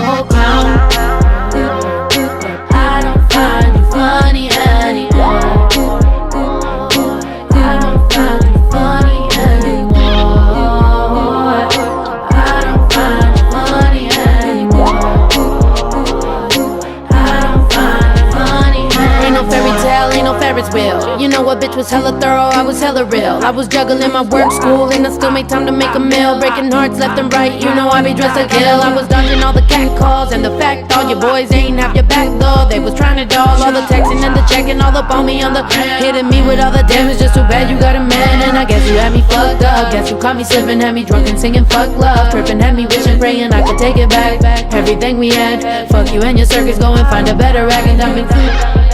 whole clown. I don't find you funny anymore. I don't find you funny anymore. I don't find you funny anymore. I don't find you funny anymore. Ain't no fairy tale, ain't no Ferris wheel. You know a bitch was hella thorough, I was hella real. I was juggling my work, school, and I still make time to make a meal. Breaking hearts left and right, you know I be dressed to kill. I was dodging all the cat calls, and the fact all your boys ain't have your back though. They was trying to doll all the texting and the checking all up on me on the hitting me with all the damage. Just too bad you got a man, and I guess you had me fucked up. Guess you caught me slipping, had me drunk and singing fuck love. Tripping, had me wishing, praying I could take it back. Everything we had, fuck you and your circus, go and find a better rag and dump it.